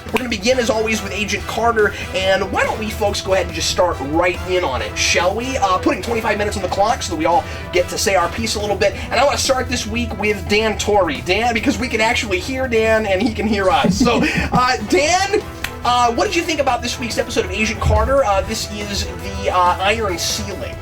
We're going to begin, as always, with Agent Carter, and why don't we, folks, go ahead and just start right in on it, shall we? Putting 25 minutes on the clock so that we all get to say our piece a little bit, and I want to start this week with Dan Torrey. Dan, because we can actually hear Dan, and he can hear us. So, Dan, what did you think about this week's episode of Agent Carter? This is the Iron Ceiling.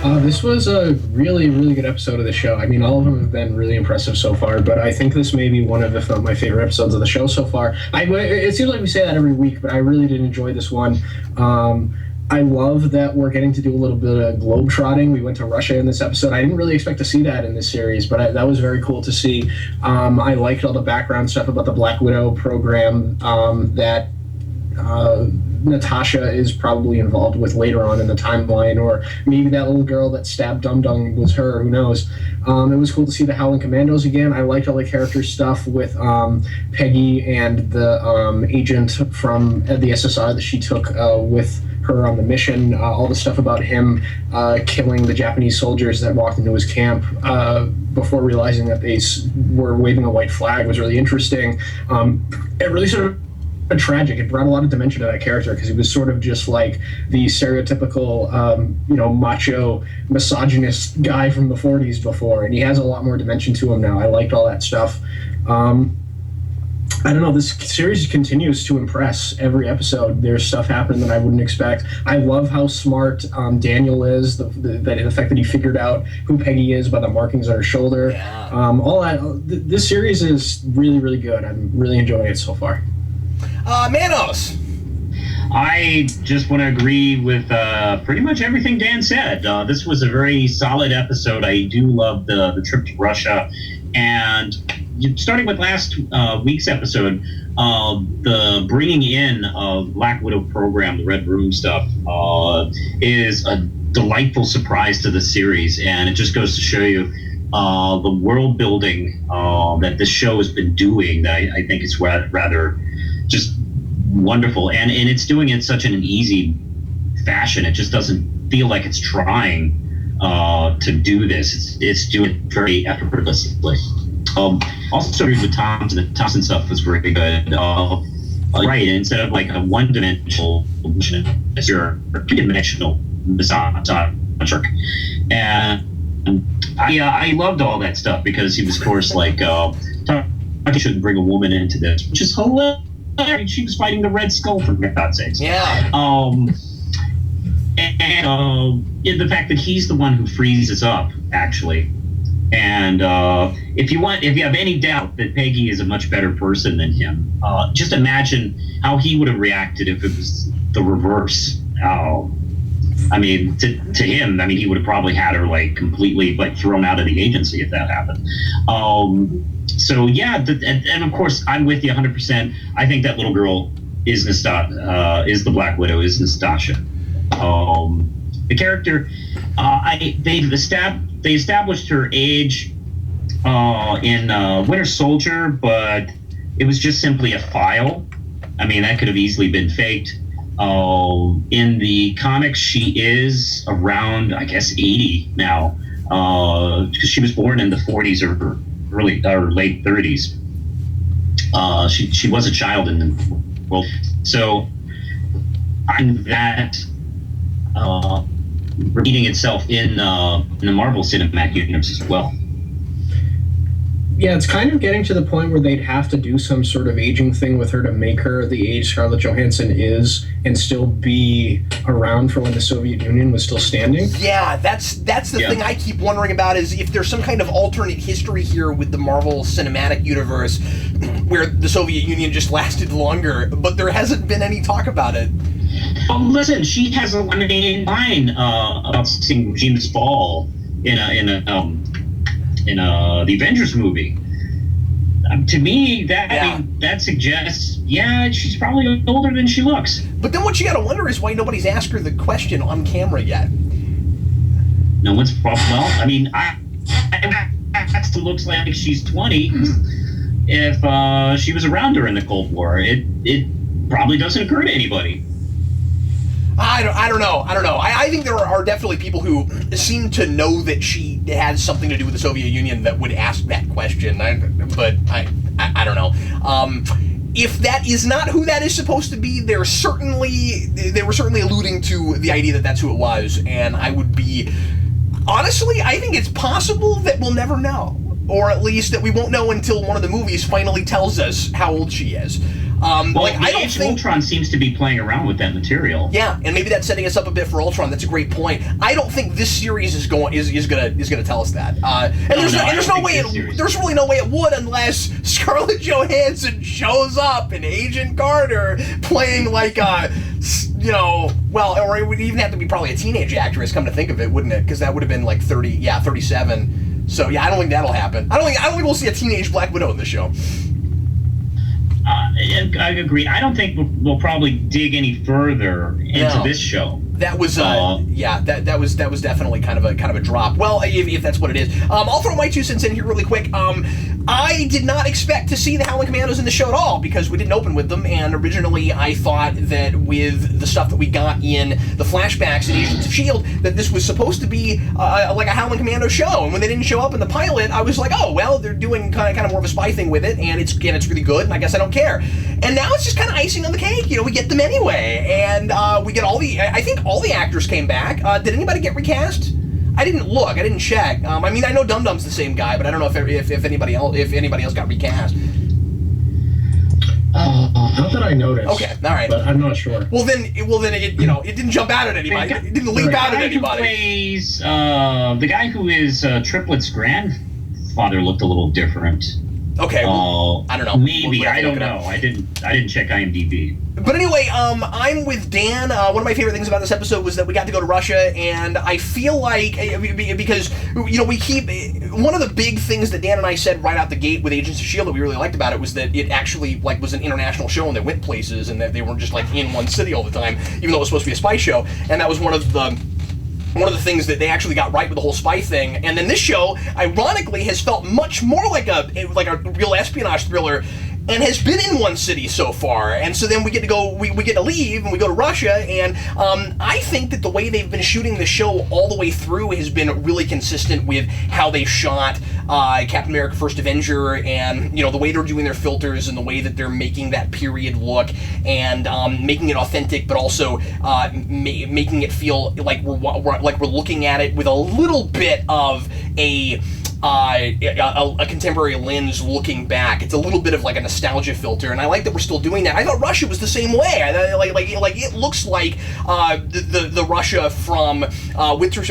This was a really, really good episode of the show. I mean, all of them have been really impressive so far, but I think this may be one of, if not my favorite episodes of the show so far. It seems like we say that every week, but I really did enjoy this one. I love that we're getting to do a little bit of globetrotting. We went to Russia in this episode. I didn't really expect to see that in this series, but that was very cool to see. I liked all the background stuff about the Black Widow program that Natasha is probably involved with later on in the timeline, or maybe that little girl that stabbed Dum Dum was her, who knows. It was cool to see the Howling Commandos again. I liked all the character stuff with Peggy and the agent from the SSR that she took with her on the mission. All the stuff about him killing the Japanese soldiers that walked into his camp before realizing that they were waving a white flag was really interesting. It really sort of tragic. It brought a lot of dimension to that character because he was sort of just like the stereotypical, macho, misogynist guy from the 40s before, and he has a lot more dimension to him now. I liked all that stuff. I don't know, this series continues to impress every episode. There's stuff happening that I wouldn't expect. I love how smart Daniel is, the fact that he figured out who Peggy is by the markings on her shoulder. Yeah. All that. This series is really, really good. I'm really enjoying it so far. Manos. I just want to agree with pretty much everything Dan said. This was a very solid episode. I do love the trip to Russia. And starting with last week's episode, the bringing in of Black Widow program, the Red Room stuff, is a delightful surprise to the series. And it just goes to show you the world building that this show has been doing that I think is rather just wonderful, and it's doing it in such an easy fashion. It just doesn't feel like it's trying to do this. It's doing it very effortlessly. Also agreed with Thompson. The Thompson stuff was very good. Right, instead of like a one-dimensional, it's your two-dimensional misogynistic. And I loved all that stuff because he was, of course, like, I shouldn't bring a woman into this, which is hilarious. She was fighting the Red Skull, for God's sakes. Yeah. And the fact that he's the one who freezes up, actually. And if you have any doubt that Peggy is a much better person than him, just imagine how he would have reacted if it was the reverse. I mean, to him, I mean, he would have probably had her like completely like thrown out of the agency if that happened. So yeah, and of course, I'm with you 100%. I think that little girl is is the Black Widow, is Nastasha. The character, they established her age in Winter Soldier, but it was just simply a file. I mean, that could have easily been faked. In the comics, she is around, I guess, 80 now, because she was born in the 40s or late 30s. She was a child in the world. So I'm that repeating itself in the Marvel Cinematic Universe as well. Yeah, it's kind of getting to the point where they'd have to do some sort of aging thing with her to make her the age Scarlett Johansson is and still be around for when the Soviet Union was still standing. Yeah, that's the thing I keep wondering about, is if there's some kind of alternate history here with the Marvel Cinematic Universe where the Soviet Union just lasted longer, but there hasn't been any talk about it. Well, listen, she has a line about seeing regimes fall in the Avengers movie. To me, that suggests, she's probably older than she looks. But then what you gotta wonder is why nobody's asked her the question on camera yet. No one's, well, I mean, I still looks like she's 20. If she was around during the Cold War, it probably doesn't occur to anybody. I don't know. I think there are definitely people who seem to know that she has something to do with the Soviet Union that would ask that question. But I don't know. if that is not who that is supposed to be, they were certainly alluding to the idea that that's who it was, and I would be, honestly, I think it's possible that we'll never know, or at least that we won't know until one of the movies finally tells us how old she is. I don't think Ultron seems to be playing around with that material. Yeah, and maybe that's setting us up a bit for Ultron. That's a great point. I don't think this series is gonna tell us that. There's really no way it would unless Scarlett Johansson shows up in Agent Carter playing like or it would even have to be probably a teenage actress. Come to think of it, wouldn't it? Because that would have been like 37. So yeah, I don't think that'll happen. I don't think we'll see a teenage Black Widow in this show. I agree. I don't think we'll probably dig any further into this show. That was that was definitely kind of a drop. Well, if that's what it is, I'll throw my 2 cents in here really quick. I did not expect to see the Howling Commandos in the show at all because we didn't open with them, and originally I thought that with the stuff that we got in the flashbacks in Agents of S.H.I.E.L.D. that this was supposed to be like a Howling Commando show, and when they didn't show up in the pilot, I was like, oh, well, they're doing kind of more of a spy thing with it, and it's really good, and I guess I don't care. And now it's just kind of icing on the cake, we get them anyway, and we get I think all the actors came back. Did anybody get recast? I didn't look. I didn't check. I know Dum Dum's the same guy, but I don't know if anybody else got recast. Not that I noticed. Okay, all right. But I'm not sure. Well then it didn't jump out at anybody. It didn't leap out at anybody. The guy who is Triplet's grandfather looked a little different. Okay, I don't know. Maybe, I don't know. I didn't check IMDb. But anyway, I'm with Dan. One of my favorite things about this episode was that we got to go to Russia, and I feel like, because, we keep, one of the big things that Dan and I said right out the gate with Agents of S.H.I.E.L.D. that we really liked about it was that it actually, was an international show, and they went places, and that they weren't just, in one city all the time, even though it was supposed to be a spy show, and that was one of the things that they actually got right with the whole spy thing. And then this show, ironically, has felt much more like a real espionage thriller, and has been in one city so far. And so then we get to go, we get to leave, and we go to Russia, and I think that the way they've been shooting the show all the way through has been really consistent with how they shot Captain America First Avenger, and, the way they're doing their filters, and the way that they're making that period look, and making it authentic, but also making it feel like we're looking at it with a little bit of a contemporary lens looking back. It's a little bit of like a nostalgia filter, and I like that we're still doing that. I thought Russia was the same way. It looks like the Russia from Winter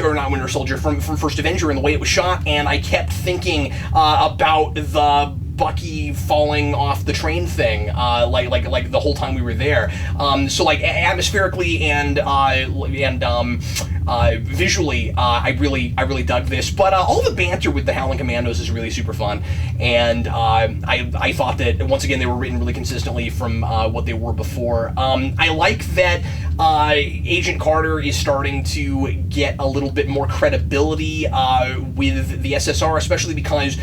Soldier from First Avenger, and the way it was shot, and I kept thinking about the Bucky falling off the train thing, like the whole time we were there. Atmospherically and visually, I really dug this. But all the banter with the Howling Commandos is really super fun, and I thought that once again they were written really consistently from what they were before. I like that Agent Carter is starting to get a little bit more credibility with the SSR, especially because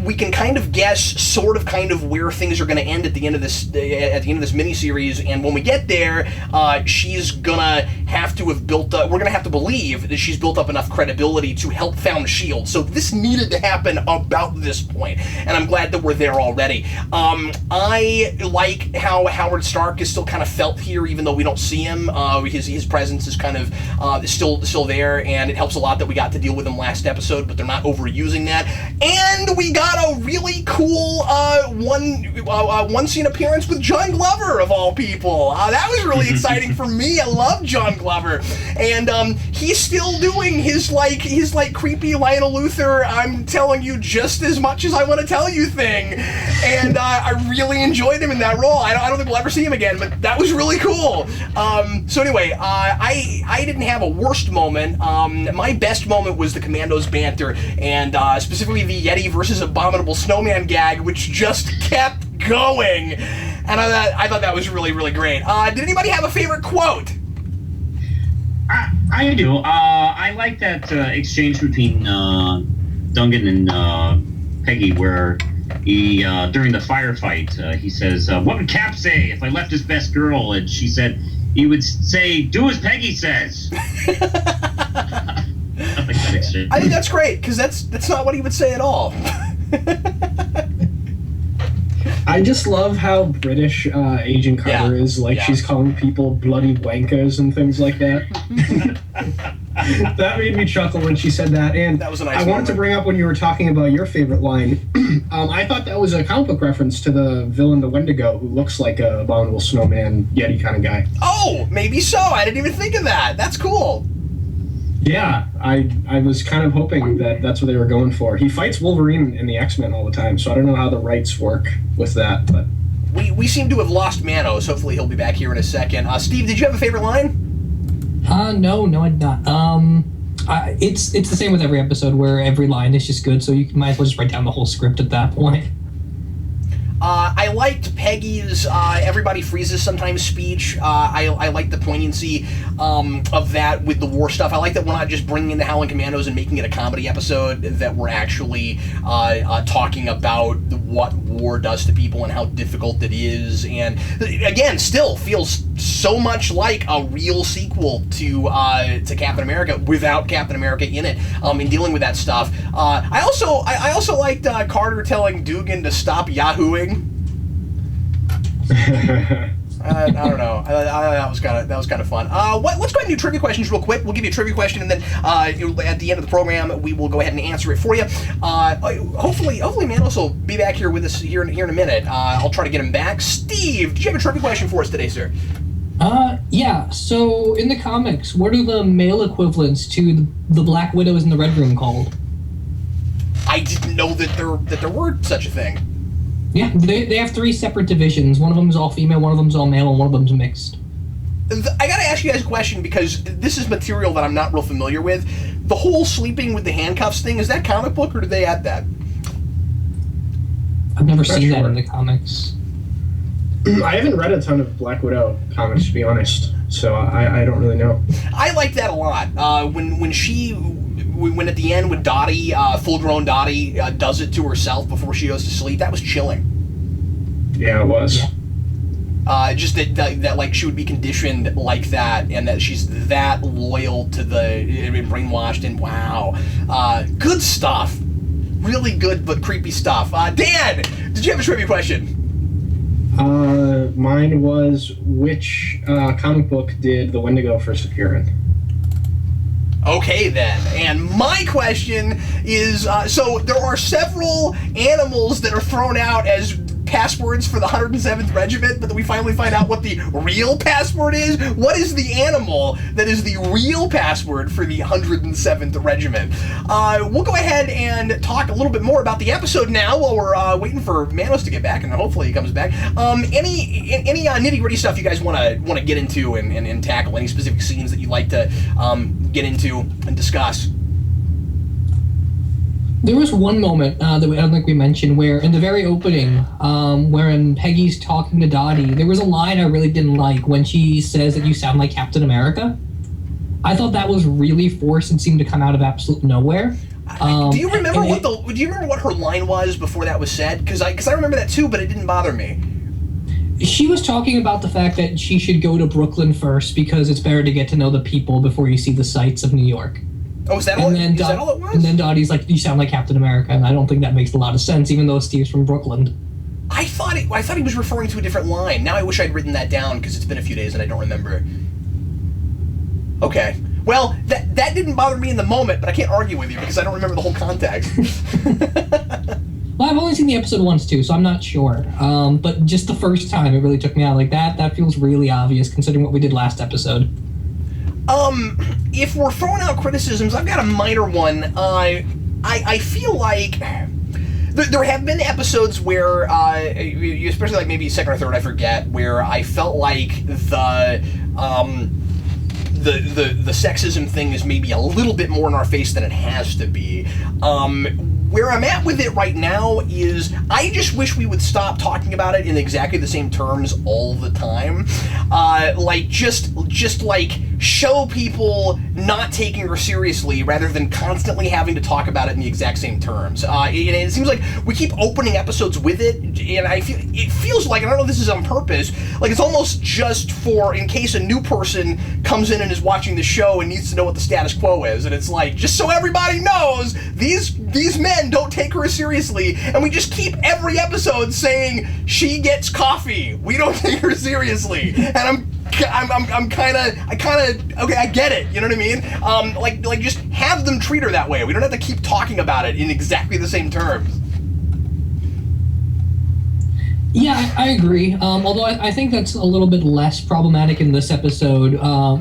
we can kind of guess sort of where things are going to end at the end of this miniseries, and when we get there, she's gonna have to have built up. We're gonna have to believe that she's built up enough credibility to help found S.H.I.E.L.D. So this needed to happen about this point, and I'm glad that we're there already. I like how Howard Stark is still kind of felt here, even though we don't see him. His presence is kind of still there, and it helps a lot that we got to deal with him last episode, but they're not overusing that. And we got a really cool one scene appearance with John Glover, of all people. That was really exciting for me. I love John Glover, and he's still doing his creepy Lionel Luthor, I'm telling you just as much as I want to tell you thing, and I really enjoyed him in that role. I don't think we'll ever see him again, but that was really cool. So anyway, I didn't have a worst moment. My best moment was the Commandos banter, and specifically the Yeti versus Abominable Snowman gag, which just kept going, and I thought that was really, really great. Did anybody have a favorite quote? I do. I like that exchange between Duncan and Peggy, where he during the firefight, he says, "What would Cap say if I left his best girl?" And she said, he would say, "Do as Peggy says." I think that's great, because that's not what he would say at all. I just love how British Agent Carter is. Like, she's calling people bloody wankers and things like that. That made me chuckle when she said that. And that was a nice I wanted to bring up when you were talking about your favorite line. I thought that was a comic book reference to the villain, the Wendigo, who looks like a abominable snowman Yeti kind of guy. Oh, maybe so. I didn't even think of that. That's cool. Yeah, I was kind of hoping that that's what they were going for. He fights Wolverine in the X-Men all the time, so I don't know how the rights work with that, but... We seem to have lost Manos. Hopefully he'll be back here in a second. Steve, did you have a favorite line? No, I did not. It's the same with every episode where every line is just good, so you might as well just write down the whole script at that point. I liked Peggy's everybody freezes sometimes speech. I like the poignancy of that with the war stuff. I like that we're not just bringing in the Howling Commandos and making it a comedy episode, that we're actually talking about what war does to people and how difficult it is. And again, still feels so much like a real sequel to Captain America without Captain America in it, in dealing with that stuff. I also liked Carter telling Dugan to stop yahooing. I don't know. That was kind of fun. Let's go ahead and do trivia questions real quick. We'll give you a trivia question, and then at the end of the program, we will go ahead and answer it for you. Hopefully, Manos will be back here with us here in a minute. I'll try to get him back. Steve, did you have a trivia question for us today, sir? Yeah. So in the comics, what are the male equivalents to the Black Widows in the Red Room called? I didn't know that there were such a thing. Yeah, they have 3 separate divisions. One of them is all female, one of them is all male, and one of them is mixed. I gotta ask you guys a question, because this is material that I'm not real familiar with. The whole sleeping with the handcuffs thing, is that comic book, or did they add that? I've never seen that in the comics. I haven't read a ton of Black Widow comics, to be honest, so I don't really know. I like that a lot. When at the end, when Dottie, full-grown Dottie, does it to herself before she goes to sleep, that was chilling. Yeah, it was. Yeah. Just that like she would be conditioned like that, and that she's that loyal to brainwashed, and wow, good stuff. Really good but creepy stuff. Dan, did you have a trivia question? Mine was, which comic book did the Wendigo first appear in? Okay, then. And my question is, so there are several animals that are thrown out as passwords for the 107th Regiment, but then we finally find out what the real password is. What is the animal that is the real password for the 107th Regiment? We'll go ahead and talk a little bit more about the episode now while we're waiting for Manos to get back, and hopefully he comes back. Any nitty-gritty stuff you guys want to get into and tackle? Any specific scenes that you'd like to get into and discuss? There was one moment that I don't think we mentioned where, in the very opening, wherein Peggy's talking to Dottie, there was a line I really didn't like when she says that you sound like Captain America. I thought that was really forced and seemed to come out of absolute nowhere. Do you remember what her line was before that was said? Because I remember that too, but it didn't bother me. She was talking about the fact that she should go to Brooklyn first because it's better to get to know the people before you see the sights of New York. Oh, is that all it was? And then Dottie's like, you sound like Captain America, and I don't think that makes a lot of sense, even though Steve's from Brooklyn. I thought he was referring to a different line. Now I wish I'd written that down, because it's been a few days and I don't remember. Okay. Well, that didn't bother me in the moment, but I can't argue with you because I don't remember the whole context. Well, I've only seen the episode once, too, so I'm not sure. But just the first time, it really took me out like that. That feels really obvious, considering what we did last episode. If we're throwing out criticisms, I've got a minor one. I feel like there have been episodes where, especially like maybe second or third, I forget, where I felt like the sexism thing is maybe a little bit more in our face than it has to be. Where I'm at with it right now is I just wish we would stop talking about it in exactly the same terms all the time. Like just like show people not taking her seriously rather than constantly having to talk about it in the exact same terms. It seems like we keep opening episodes with it, and it feels like, and I don't know if this is on purpose, like it's almost just for in case a new person comes in and is watching the show and needs to know what the status quo is, and it's like, just so everybody knows, these men don't take her seriously, and we just keep every episode saying she gets coffee. We don't take her seriously, and I'm kind of okay. I get it. You know what I mean? Like just have them treat her that way. We don't have to keep talking about it in exactly the same terms. Yeah, I agree. Although I think that's a little bit less problematic in this episode,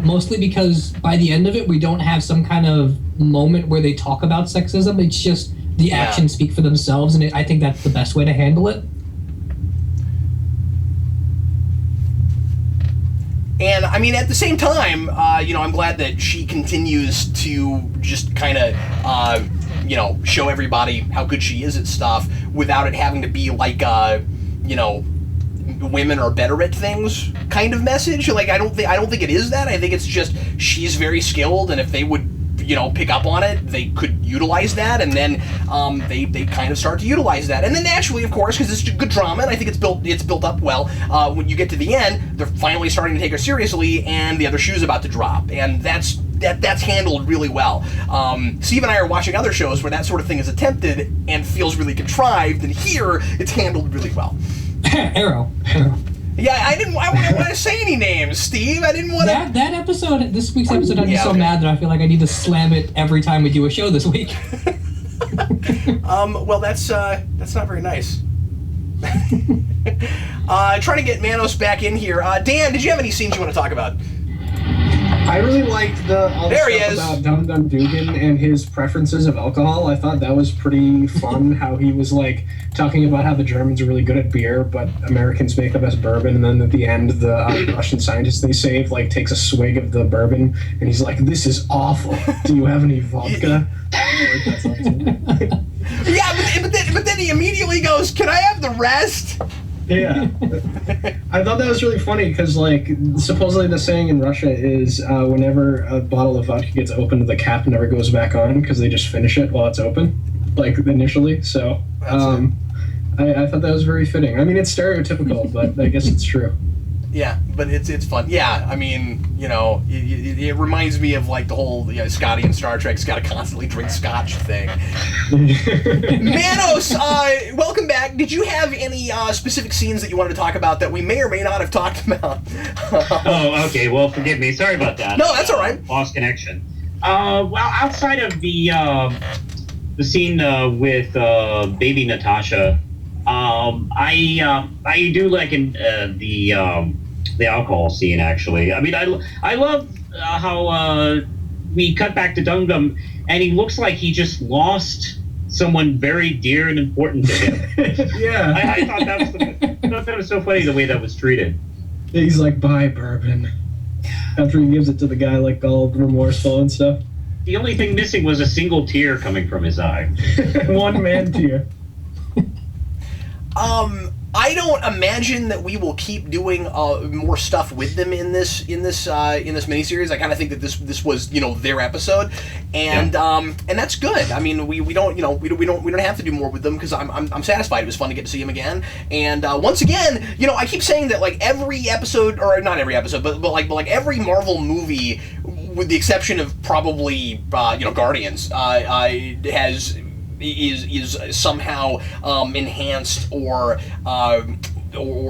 mostly because by the end of it, we don't have some kind of moment where they talk about sexism. It's just the actions speak for themselves, and I think that's the best way to handle it. And I mean, at the same time, I'm glad that she continues to just kind of, show everybody how good she is at stuff without it having to be like women are better at things kind of message. Like I don't think it is that. I think it's just she's very skilled, and if they would pick up on it, they could utilize that, and then they kind of start to utilize that, and then naturally, of course, because it's good drama, and I think it's built up well. When you get to the end, they're finally starting to take her seriously, and the other shoe's about to drop, and that's handled really well. Steve and I are watching other shows where that sort of thing is attempted and feels really contrived, and here it's handled really well. Arrow. Yeah, I didn't want to say any names, Steve. I didn't want to. That episode, this week's episode, I'm just so mad that I feel like I need to slam it every time we do a show this week. Well, that's not very nice. Trying to get Manos back in here. Dan, did you have any scenes you want to talk about? I really liked all the stuff about Dum Dum Dugan and his preferences of alcohol. I thought that was pretty fun, how he was like talking about how the Germans are really good at beer, but Americans make the best bourbon, and then at the end, the Russian scientist they save takes a swig of the bourbon, and he's like, "This is awful. Do you have any vodka?" Yeah, but then he immediately goes, "Can I have the rest?" Yeah. I thought that was really funny because, supposedly the saying in Russia is whenever a bottle of vodka gets opened, the cap never goes back on because they just finish it while it's open, initially. So I thought that was very fitting. I mean, it's stereotypical, but I guess it's true. Yeah, but it's fun. Yeah, I mean, it reminds me of the whole Scotty in Star Trek's got to constantly drink scotch thing. Manos, welcome back. Did you have any specific scenes that you wanted to talk about that we may or may not have talked about? Oh, okay. Well, forgive me. Sorry about that. No, that's all right. Lost connection. Well, outside of the scene with baby Natasha, I do like in the alcohol scene, actually. I mean, I love how we cut back to Dum Dum, and he looks like he just lost someone very dear and important to him. Yeah. I thought that was so funny the way that was treated. He's like, "Bye, bourbon," after he gives it to the guy, all remorseful and stuff. The only thing missing was a single tear coming from his eye. One man tear. I don't imagine that we will keep doing more stuff with them in this miniseries. I kind of think that this was their episode, and that's good. I mean, we don't have to do more with them because I'm satisfied. It was fun to get to see him again, and once again, I keep saying that every episode, or not every episode, but every Marvel movie, with the exception of probably Guardians, is somehow enhanced or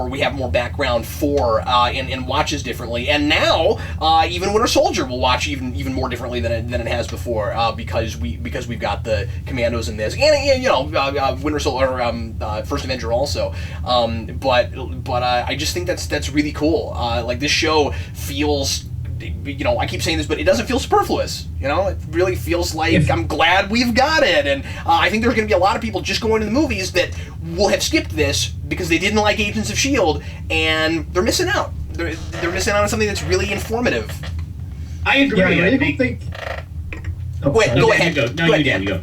we have more background for and watches differently. And now even Winter Soldier will watch even more differently than it has before because we've got the Commandos in this, and Winter Soldier or First Avenger also. But I just think that's really cool. This show feels. I keep saying this, but it doesn't feel superfluous. It really feels like I'm glad we've got it, and I think there's going to be a lot of people just going to the movies that will have skipped this because they didn't like Agents of S.H.I.E.L.D., and they're missing out. They're missing out on something that's really informative. I agree. Yeah, I think. Oh, wait, sorry. go ahead. You go.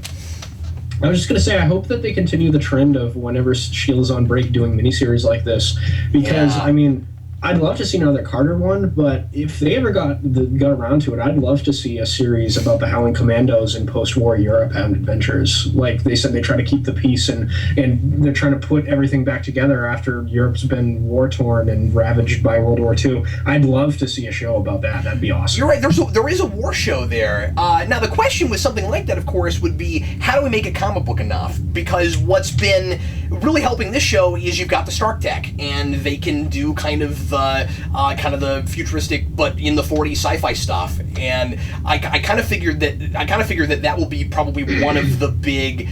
I was just going to say, I hope that they continue the trend of whenever S.H.I.E.L.D. is on break doing miniseries like this, because, Yeah. I mean, I'd love to see another Carter one, but if they ever got around to it, I'd love to see a series about the Howling Commandos in post-war Europe and adventures. Like they said, they try to keep the peace, and they're trying to put everything back together after Europe's been war-torn and ravaged by World War II. I'd love to see a show about that. That'd be awesome. You're right. There is a war show there. Now, the question with something like that, of course, would be how do we make it comic book enough? Because what's been really helping this show is you've got the Stark Tech, and they can do kind of the futuristic but in the 40s sci-fi stuff, and I kind of figured that will be probably one of the big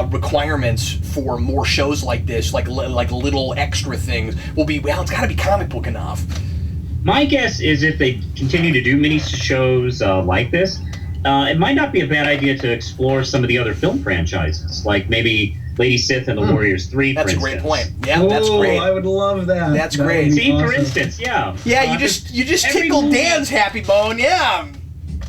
requirements for more shows like this, like little extra things. Will be, well, it's got to be comic book enough. My guess is if they continue to do mini shows like this, it might not be a bad idea to explore some of the other film franchises, like maybe Lady Sith and the Warriors 3, That's for a great instance. point. Yeah, that's great. I would love that. That's That great. would be See, for awesome. instance, yeah. Yeah, you just tickled Dan's happy bone. Yeah.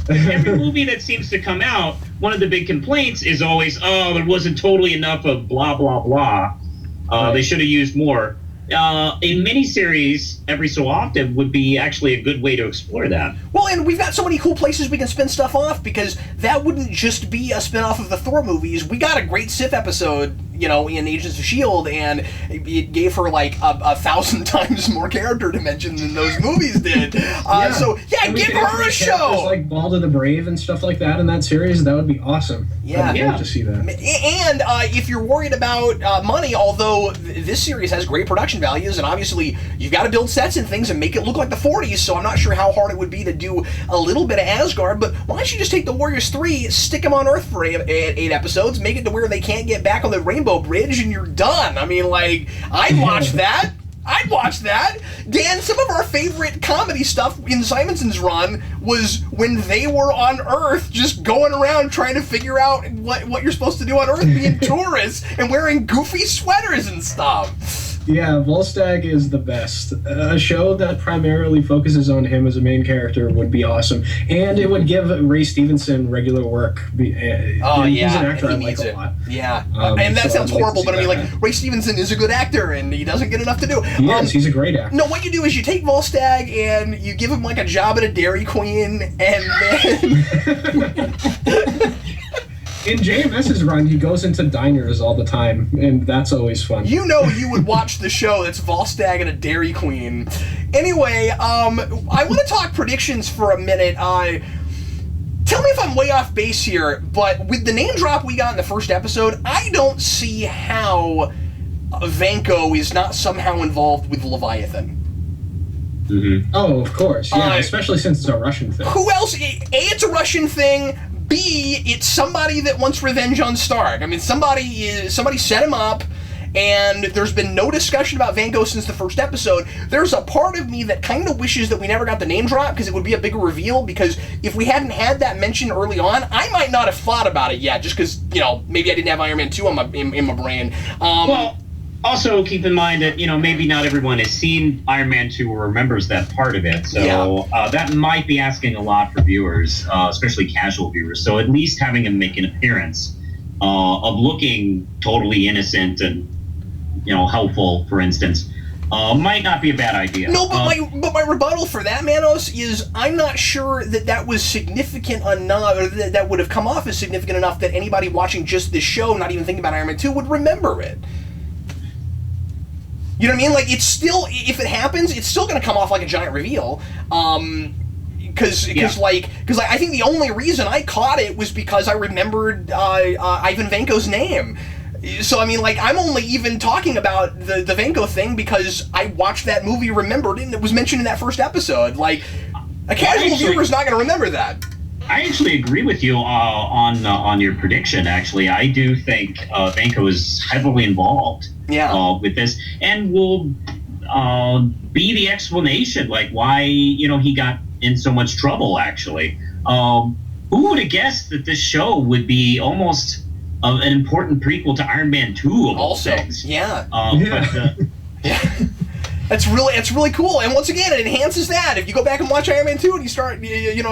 Every movie that seems to come out, one of the big complaints is always, oh, there wasn't totally enough of blah, blah, blah. They should have used more. A miniseries every so often would be actually a good way to explore that. Well, and we've got so many cool places we can spin stuff off, because that wouldn't just be a spin-off of the Thor movies. We got a great Sif episode, in Agents of S.H.I.E.L.D., and it gave her like 1,000 times more character dimension than those movies did. So, And we give could her a introduce show! characters like Balder the Brave and stuff like that in that series. That would be awesome. Yeah. I'd love to see that. And if you're worried about money, although this series has great production values, and obviously you've got to build sets and things and make it look like the 40s, so I'm not sure how hard it would be to do a little bit of Asgard, but why don't you just take the Warriors 3, stick them on Earth for eight episodes, make it to where they can't get back on the Rainbow Bridge, and you're done. I mean, like, I'd watch that. I'd watch that. Dan, some of our favorite comedy stuff in Simonson's run was when they were on Earth just going around trying to figure out what you're supposed to do on Earth being tourists and wearing goofy sweaters and stuff. Yeah, Volstagg is the best. A show that primarily focuses on him as a main character would be awesome. And it would give Ray Stevenson regular work. He's an actor I like a lot. Yeah. And that sounds horrible, but I mean, like, Ray Stevenson is a good actor, and he doesn't get enough to do. He's a great actor. No, what you do is you take Volstagg and you give him, like, a job at a Dairy Queen, and then... In JMS's run, he goes into diners all the time, and that's always fun. You would watch the show that's Volstagg and a Dairy Queen. Anyway, I want to talk predictions for a minute. Tell me if I'm way off base here, but with the name drop we got in the first episode, I don't see how Vanko is not somehow involved with Leviathan. Mm-hmm. Oh, of course. Yeah, especially since it's a Russian thing. Who else? A, it's a Russian thing. B, it's somebody that wants revenge on Stark. I mean, somebody set him up, and there's been no discussion about Vanko since the first episode. There's a part of me that kind of wishes that we never got the name drop, because it would be a bigger reveal, because if we hadn't had that mention early on, I might not have thought about it yet, just because, maybe I didn't have Iron Man 2 in my brain. Well, also keep in mind that, maybe not everyone has seen Iron Man 2 or remembers that part of it, so that might be asking a lot for viewers, especially casual viewers. So at least having him make an appearance of looking totally innocent and, helpful, for instance, might not be a bad idea. No, but my rebuttal for that, Manos, is I'm not sure that was significant enough, or that would have come off as significant enough that anybody watching just this show, not even thinking about Iron Man 2, would remember it. You know what I mean? Like, it's still, if it happens, it's still going to come off like a giant reveal. Because I think the only reason I caught it was because I remembered Ivan Vanko's name. So, I mean, like, I'm only even talking about the Vanko thing because I watched that movie, remembered it, and it was mentioned in that first episide. Like, a casual viewer's not going to remember that. I actually agree with you on your prediction, actually. I do think Vanko is heavily involved with this, and will be the explanation, like, why, he got in so much trouble, actually. Who would have guessed that this show would be almost an important prequel to Iron Man 2 of all things? Yeah. But, it's really cool, and once again, it enhances that. If you go back and watch Iron Man 2 and you start, you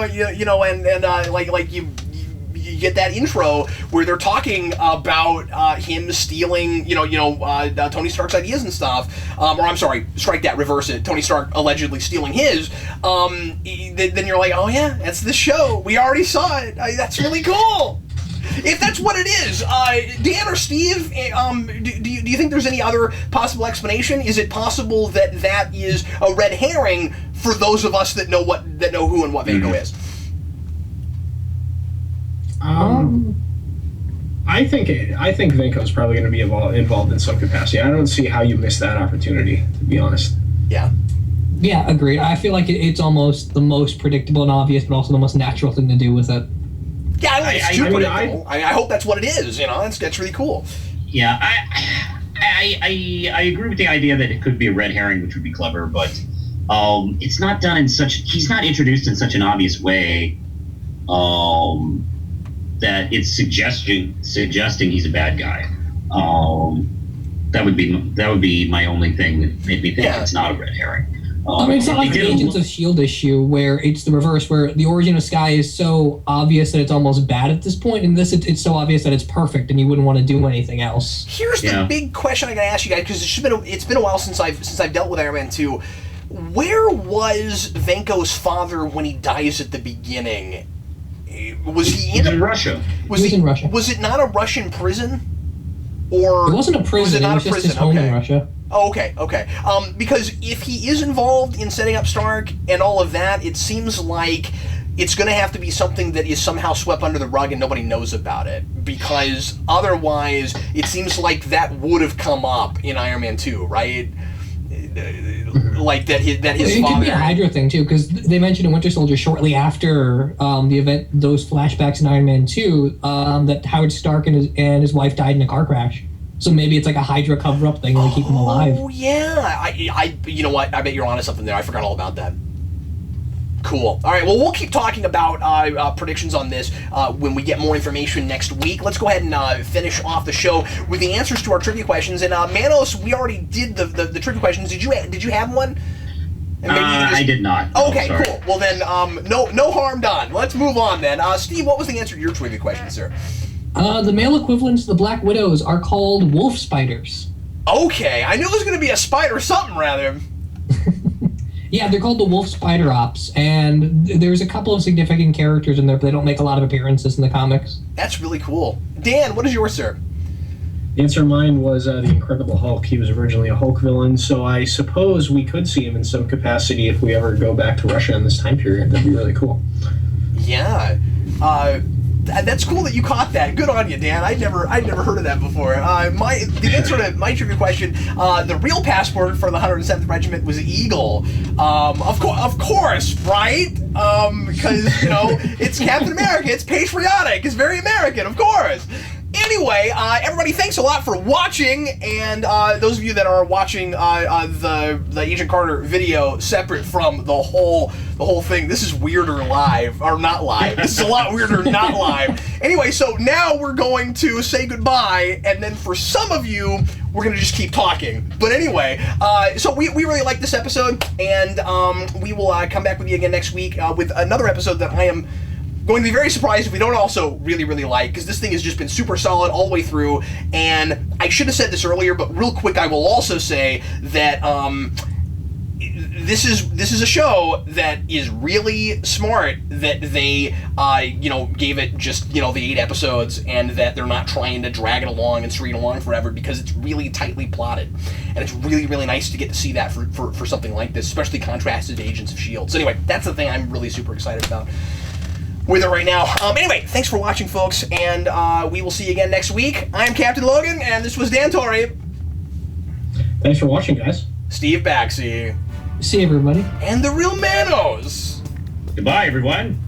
you get that intro where they're talking about him stealing, Tony Stark's ideas and stuff. Or I'm sorry, strike that, reverse it. Tony Stark allegedly stealing his. Then you're like, oh yeah, that's the show. We already saw it. That's really cool. If that's what it is, Dan or Steve, do you think there's any other possible explanation? Is it possible that is a red herring for those of us that know who and what Vanko is? I think Vanko's probably going to be involved in some capacity. I don't see how you miss that opportunity, to be honest. Yeah. Yeah, agreed. I feel like it's almost the most predictable and obvious, but also the most natural thing to do with it. Yeah, I hope that's what it is. That's really cool. Yeah, I agree with the idea that it could be a red herring, which would be clever, but it's not done in such. He's not introduced in such an obvious way that it's suggesting he's a bad guy. That would be my only thing that made me think it's not a red herring. It's not like the Agents of S.H.I.E.L.D. issue where it's the reverse, where the origin of Skye is so obvious that it's almost bad at this point. In this, it's so obvious that it's perfect and you wouldn't want to do anything else. Here's the big question I got to ask you guys, because it's been a while since I've dealt with Iron Man 2. Where was Vanko's father when he dies at the beginning? Was he in Russia? He was in Russia. Was it not a Russian prison? Or it wasn't a prison. It was just his home in Russia. Oh, okay. Because if he is involved in setting up Stark and all of that, it seems like it's going to have to be something that is somehow swept under the rug and nobody knows about it. Because otherwise, it seems like that would have come up in Iron Man 2, right? Like that his father... It could be a Hydra thing, too, because they mentioned in Winter Soldier shortly after the event, those flashbacks in Iron Man 2, that Howard Stark and his wife died in a car crash. So maybe it's like a Hydra cover-up thing to keep him alive. Oh, yeah. You know what? I bet you're onto something there. I forgot all about that. Cool. All right, well, we'll keep talking about predictions on this when we get more information next week. Let's go ahead and finish off the show with the answers to our trivia questions. And Manos, we already did the trivia questions. Did you have one? I did not. Okay, cool. Well, then, no harm done. Let's move on, then. Steve, what was the answer to your trivia question, sir? The male equivalents to the Black Widows are called wolf spiders. Okay, I knew it was going to be a spider something, rather. Yeah, they're called the Wolf Spider Ops, and there's a couple of significant characters in there, but they don't make a lot of appearances in the comics. That's really cool. Dan, what is yours, sir? The answer to mine was the Incredible Hulk. He was originally a Hulk villain, so I suppose we could see him in some capacity if we ever go back to Russia in this time period. That'd be really cool. Yeah. That's cool that you caught that. Good on you, Dan. I'd never heard of that before. The answer to my trivia question, the real passport for the 107th Regiment was Eagle. Of course, right? Because it's Captain America. It's patriotic. It's very American, of course. Anyway, everybody, thanks a lot for watching, and those of you that are watching the Agent Carter video separate from the whole thing, this is weirder live, or not live. This is a lot weirder not live. Anyway, so now we're going to say goodbye, and then for some of you, we're going to just keep talking. But anyway, so we really like this episode, and we will come back with you again next week with another episode that I am going to be very surprised if we don't also really, really like, because this thing has just been super solid all the way through, and I should have said this earlier, but real quick, I will also say that this is a show that is really smart, that they gave it just the 8 episodes, and that they're not trying to drag it along and string it along forever, because it's really tightly plotted, and it's really, really nice to get to see that for something like this, especially contrasted to Agents of S.H.I.E.L.D. So anyway, that's the thing I'm really super excited about with it right now. Anyway, thanks for watching, folks, and we will see you again next week. I'm Captain Logan, and this was Dan Torrey. Thanks for watching, guys. Steve Baxi. See everybody. And the Real Manos. Goodbye, everyone.